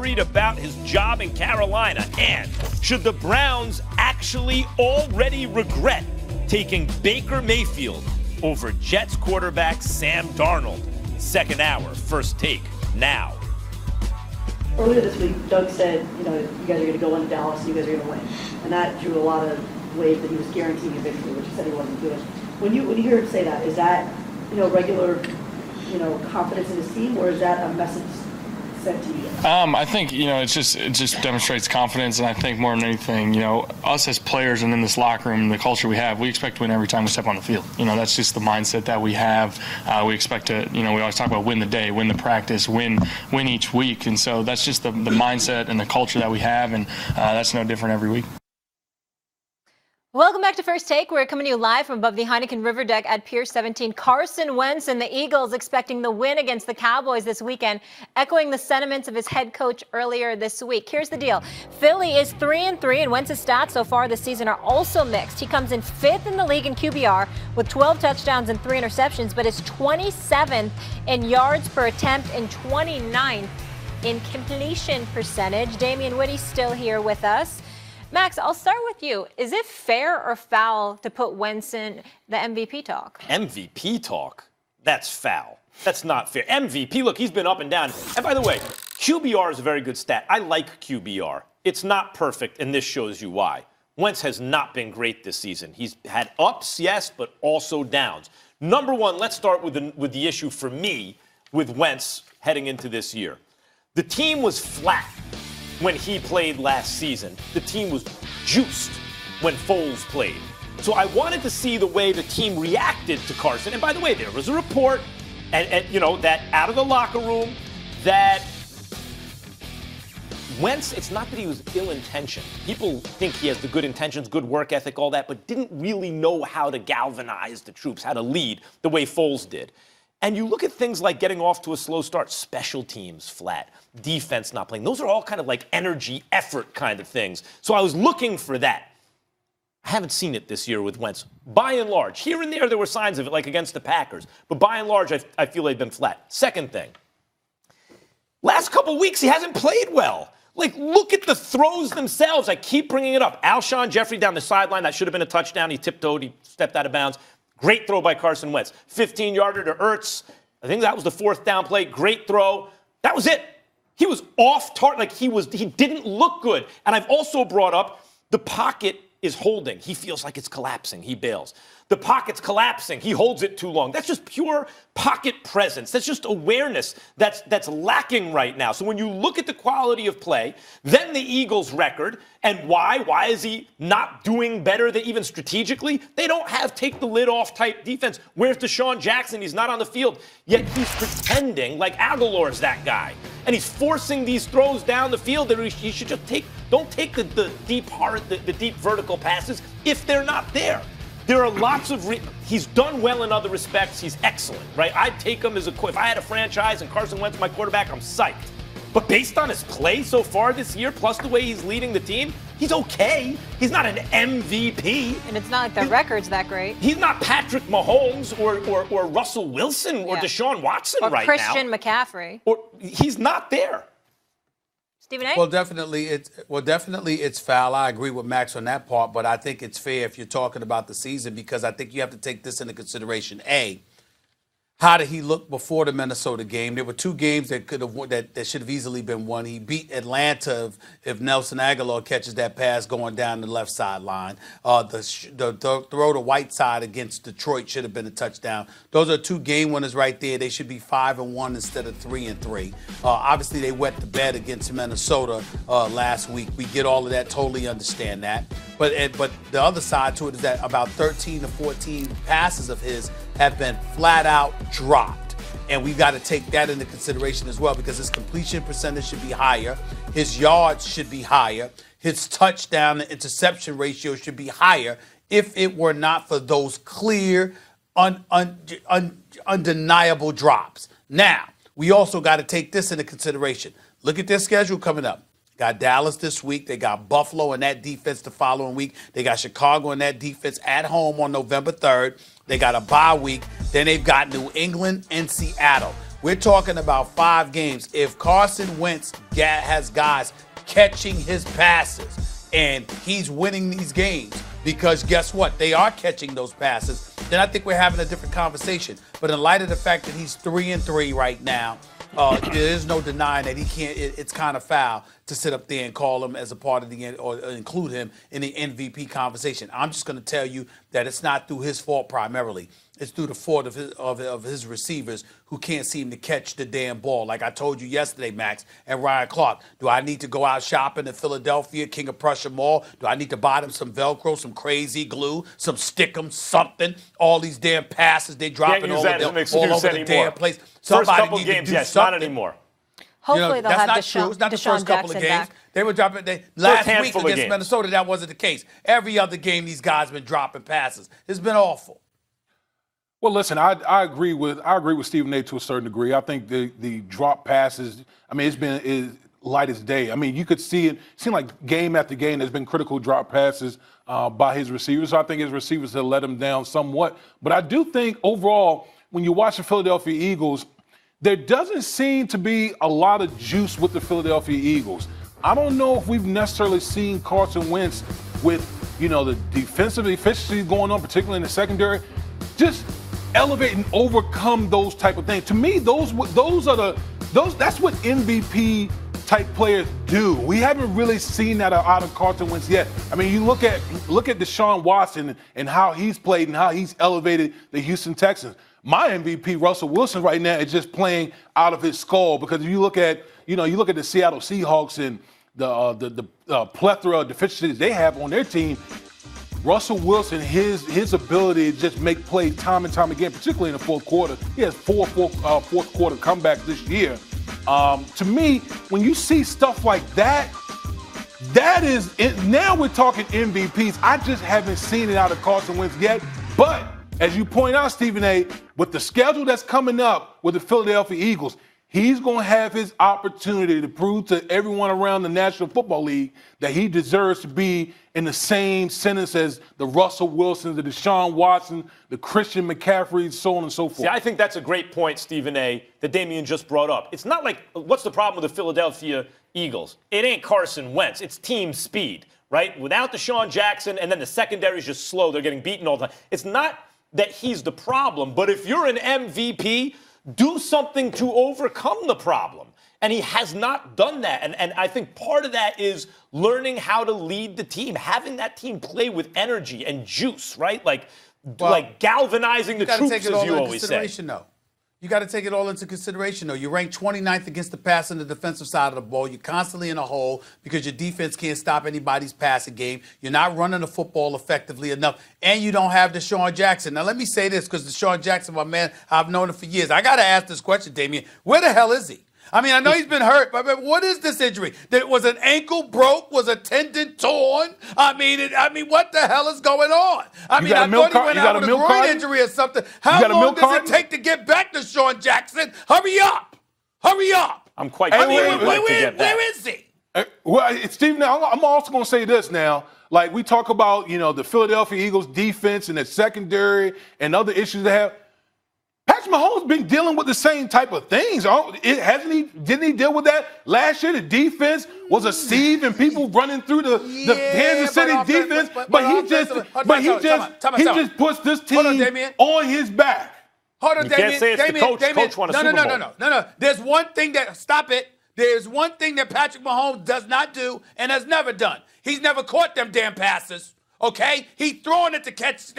worried about his job in Carolina? And should the Browns actually already regret taking Baker Mayfield over Jets quarterback Sam Darnold? Second hour, first take, now. Earlier this week, Doug said, you guys are going to go into Dallas, you guys are going to win. And that drew a lot of waves that he was guaranteeing a victory, which he said he wasn't doing. When you hear him say that, is that, regular, confidence in his team, or is that a message sent to you? I think, it just demonstrates confidence, and I think more than anything, us as players and in this locker room, the culture we have, we expect to win every time we step on the field. That's just the mindset that we have. We expect to, we always talk about win the day, win the practice, win each week, and so that's just the mindset and the culture that we have, and that's no different every week. Welcome back to First Take. We're coming to you live from above the Heineken River Deck at Pier 17. Carson Wentz and the Eagles expecting the win against the Cowboys this weekend, echoing the sentiments of his head coach earlier this week. Here's the deal. Philly is 3-3, and Wentz's stats so far this season are also mixed. He comes in 5th in the league in QBR with 12 touchdowns and 3 interceptions, but is 27th in yards per attempt and 29th in completion percentage. Damian Whitty's still here with us. Max, I'll start with you. Is it fair or foul to put Wentz in the MVP talk? MVP talk? That's foul. That's not fair. MVP, look, he's been up and down. And by the way, QBR is a very good stat. I like QBR. It's not perfect, and this shows you why. Wentz has not been great this season. He's had ups, yes, but also downs. Number one, let's start with the issue for me with Wentz heading into this year. The team was flat when he played last season. The team was juiced when Foles played. So I wanted to see the way the team reacted to Carson. And by the way, there was a report, and that out of the locker room, that Wentz, it's not that he was ill-intentioned. People think he has the good intentions, good work ethic, all that, but didn't really know how to galvanize the troops, how to lead the way Foles did. And you look at things like getting off to a slow start, special teams flat, defense not playing. Those are all kind of like energy, effort kind of things. So I was looking for that. I haven't seen it this year with Wentz. By and large, here and there were signs of it, like against the Packers. But by and large, I feel they've been flat. Second thing, last couple weeks, he hasn't played well. Like, look at the throws themselves. I keep bringing it up. Alshon Jeffrey down the sideline. That should have been a touchdown. He tiptoed. He stepped out of bounds. Great throw by Carson Wentz. 15-yarder to Ertz. I think that was the 4th down play. Great throw. That was it. He was off target. Like, he didn't look good. And I've also brought up the pocket is holding. He feels like it's collapsing. He bails. The pocket's collapsing. He holds it too long. That's just pure pocket presence. That's just awareness that's lacking right now. So when you look at the quality of play, then the Eagles' record, and why? Why is he not doing better than even strategically? They don't have take the lid off type defense. Where's Deshaun Jackson? He's not on the field. Yet he's pretending like Aguilar's that guy. And he's forcing these throws down the field that he should just don't take the deep vertical passes if they're not there. There are lots of he's done well in other respects. He's excellent, right? I'd take him if I had a franchise and Carson Wentz my quarterback, I'm psyched. But based on his play so far this year, plus the way he's leading the team, he's okay. He's not an MVP. And it's not like the record's that great. He's not Patrick Mahomes or Russell Wilson or Deshaun Watson or right Christian now. McCaffrey. Or he's not there. Stephen A? Well, definitely it's foul. I agree with Max on that part, but I think it's fair if you're talking about the season because I think you have to take this into consideration. A, how did he look before the Minnesota game? There were 2 games that could have that should have easily been won. He beat Atlanta if Nelson Aguilar catches that pass going down the left sideline. The throw to Whiteside against Detroit should have been a touchdown. Those are 2 game winners right there. They should be 5-1 instead of 3-3. Obviously, they wet the bed against Minnesota last week. We get all of that. Totally understand that. But the other side to it is that about 13 to 14 passes of his have been flat out dropped. And we've got to take that into consideration as well because his completion percentage should be higher. His yards should be higher. His touchdown to interception ratio should be higher if it were not for those clear, undeniable drops. Now, we also got to take this into consideration. Look at their schedule coming up. Got Dallas this week. They got Buffalo and that defense the following week. They got Chicago and that defense at home on November 3rd. They got a bye week. Then they've got New England and Seattle. We're talking about 5 games. If Carson Wentz has guys catching his passes and he's winning these games, because guess what? They are catching those passes, then I think we're having a different conversation. But in light of the fact that he's 3-3 right now, there is no denying that he can't. It's kind of foul to sit up there and call him as a part of the or include him in the MVP conversation. I'm just going to tell you that it's not through his fault primarily. It's through the fault of his receivers who can't seem to catch the damn ball. Like I told you yesterday, Max and Ryan Clark. Do I need to go out shopping in Philadelphia, King of Prussia Mall? Do I need to buy them some Velcro, some crazy glue, some Stickum, something? All these damn passes they dropping all over the damn place. First couple games, yes, not anymore. Hopefully they'll have that's not true. It's not the first couple of games. Back. They were dropping. Last week against Minnesota, that wasn't the case. Every other game, these guys have been dropping passes. It's been awful. Well, listen, I agree with Stephen A. to a certain degree. I think the drop passes, I mean, it's been light as day. I mean, you could see it seem like game after game there's been critical drop passes by his receivers. So I think his receivers have let him down somewhat. But I do think overall, when you watch the Philadelphia Eagles, there doesn't seem to be a lot of juice with the Philadelphia Eagles. I don't know if we've necessarily seen Carson Wentz with, the defensive efficiency going on, particularly in the secondary, just elevate and overcome those type of things. To me, that's what MVP type players do. We haven't really seen that out of Carson Wentz yet. I mean, you look at Deshaun Watson and how he's played and how he's elevated the Houston Texans. My MVP, Russell Wilson, right now is just playing out of his skull, because if you look at the Seattle Seahawks and the plethora of deficiencies they have on their team, Russell Wilson, his ability to just make plays time and time again, particularly in the fourth quarter. He has fourth quarter comebacks this year. To me, when you see stuff like that, now we're talking MVPs. I just haven't seen it out of Carson Wentz yet. But as you point out, Stephen A., with the schedule that's coming up with the Philadelphia Eagles, he's going to have his opportunity to prove to everyone around the National Football League that he deserves to be in the same sentence as the Russell Wilsons, the Deshaun Watson, the Christian McCaffreys, so on and so forth. See, I think that's a great point, Stephen A., that Damian just brought up. It's not like, what's the problem with the Philadelphia Eagles? It ain't Carson Wentz. It's team speed, right? Without Deshaun Jackson, and then the secondary is just slow. They're getting beaten all the time. It's not that he's the problem, but if you're an MVP, do something to overcome the problem. And he has not done that. And I think part of that is learning how to lead the team, having that team play with energy and juice, right? Like galvanizing the troops, as you always say. You got to take it all into consideration, though. You rank 29th against the pass on the defensive side of the ball. You're constantly in a hole because your defense can't stop anybody's passing game. You're not running the football effectively enough, and you don't have Deshaun Jackson. Now, let me say this, because Deshaun Jackson, my man, I've known him for years. I got to ask this question, Damian. Where the hell is he? I mean, I know he's been hurt, but what is this injury? Was an ankle broke? Was a tendon torn? I mean, what the hell is going on? I thought he went out with a groin injury or something. How long does it take to get back to Deshaun Jackson? Hurry up! Hurry up! I'm quite sure where is he? Well, Steve, now I'm also going to say this now. Like, we talk about, the Philadelphia Eagles defense and the secondary and other issues they have. Patrick Mahomes been dealing with the same type of things. Hasn't he? Didn't he deal with that last year? The defense was a sieve and people running through the Kansas City defense. But he just puts this team on his back. Hold on, Damian. Can't say it's the coach. Coach won a Super Bowl. No. There's one thing There's one thing that Patrick Mahomes does not do and has never done. He's never caught them damn passes. Okay? He throwing it to catch.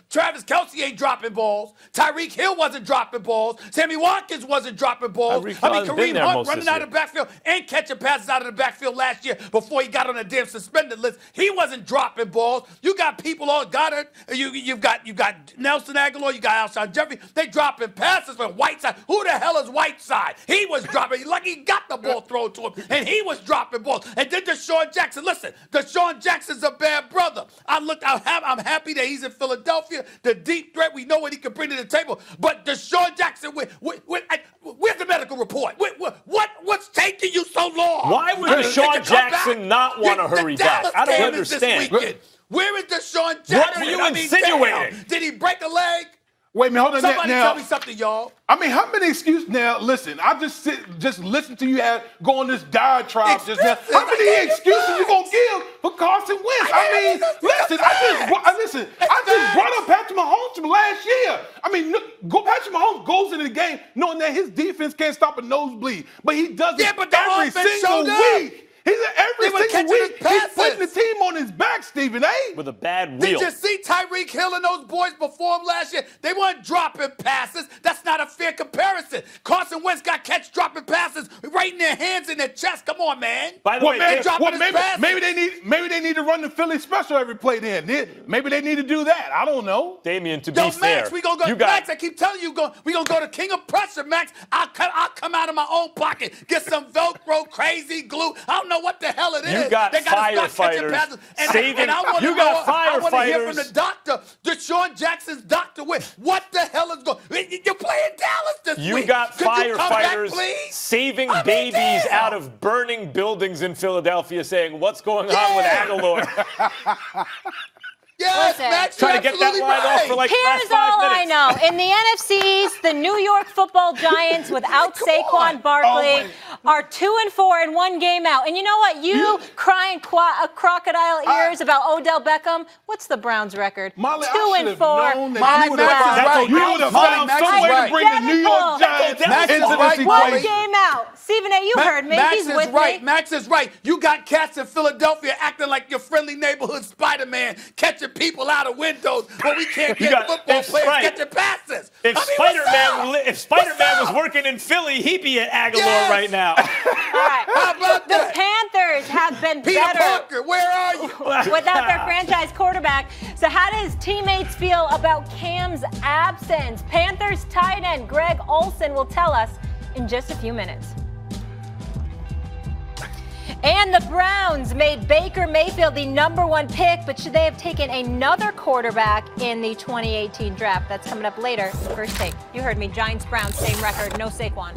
Travis Kelce ain't dropping balls. Tyreek Hill wasn't dropping balls. Sammy Watkins wasn't dropping balls. Kareem Hunt running out of the backfield and catching passes out of the backfield last year before he got on a damn suspended list. He wasn't dropping balls. You got people all Goddard. You've got Nelson Aguilar. You got Alshon Jeffrey. They dropping passes from Whiteside. Who the hell is Whiteside? He was dropping. Like he got the ball thrown to him, and he was dropping balls. And then Deshaun Jackson. Listen, Deshaun Jackson's a bad brother. I'm happy that he's in Philadelphia. The deep threat, we know what he can bring to the table. But Deshaun Jackson, where's the medical report? What's taking you so long? Why would Deshaun Jackson not want to hurry back? I don't understand. Where is Deshaun Jackson? What are you insinuating? Did he break a leg? Wait a minute, hold on. Somebody now, tell me something, y'all. I mean, how many excuses now? Listen, I just listen to you go on this diatribe just now. How many excuses you gonna give for Carson Wentz? I mean, listen, I just brought up Patrick Mahomes from last year. I mean, Patrick Mahomes goes into the game knowing that his defense can't stop a nosebleed, but he does it every single week. He's every single week. He's putting the team on his back, Stephen A. With a bad wheel. Did you see Tyreek Hill and those boys perform last year? They weren't dropping passes. That's not a fair comparison. Carson Wentz got catch dropping passes right in their hands and their chest. Come on, man. By the way, maybe they need to run the Philly special every play then. Maybe they need to do that. I don't know. Damian, to be fair. Max, we gonna go. Max, I keep telling you, we gonna go to King of Pressure, Max. I'll come out of my own pocket, get some Velcro, crazy glue. I don't know what the hell it is. You got firefighters saving. You got firefighters. I want to hear from the doctor, Deshaun Jackson's doctor. What the hell is going? You're playing Dallas this week. You got firefighters back, saving babies out of burning buildings in Philadelphia, saying, "What's going on with Aguilar?" Yes, Listen, Max, trying to get that line off for like Here's last 5 all minutes. I know. In the NFC East, the New York Football Giants without Saquon Barkley are 2-4 and 1 game out. And you know what? You crying crocodile ears about Odell Beckham. What's the Browns' record? Molly, 2-4. You would have found some way to bring the New York Giants into this equation. 1 game out. Stephen A., you heard me. Max He's is with right. me. Max is right. You got cats in Philadelphia acting like your friendly neighborhood Spider-Man, catching people out of windows, but we can't get football players catching passes. If Spider-Man was working in Philly, he'd be at Aguilar right now. All right. How about The that? Panthers have been Peter better Parker, where are you? without their franchise quarterback. So how do his teammates feel about Cam's absence? Panthers tight end Greg Olsen will tell us in just a few minutes. And the Browns made Baker Mayfield the #1 pick, but should they have taken another quarterback in the 2018 draft? That's coming up later. First take. You heard me. Giants-Browns, same record. No Saquon.